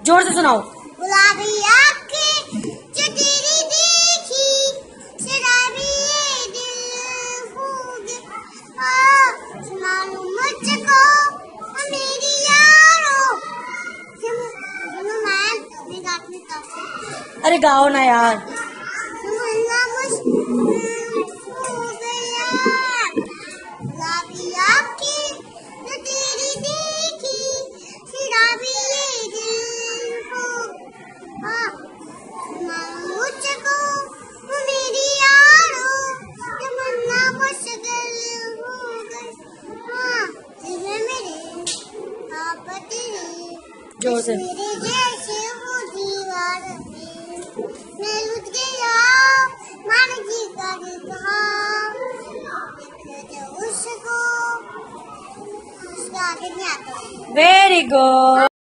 जोर से सुनाओ। गुलाबी आँखें जो तेरी देखी, शराबी ये दिल हो गया। सुना लो मुझको ओ मेरी यारो। सुनो मैं गाती हूँ। अरे गाओ ना यार। सुनना मुश्किल हो गया। गुलाबी आँखें जो तेरी देखी, शराबी ये दिल हो गया। मुझको वो मेरी यारो, तमन्ना मुश्किल हो गई। दिल मेरे आप तेरे, जोर से। मेरे जैसे वो दीवार थे। मैं लुट गया मान जी का कहा, उसको उसका आगे नहीं आता। Very good.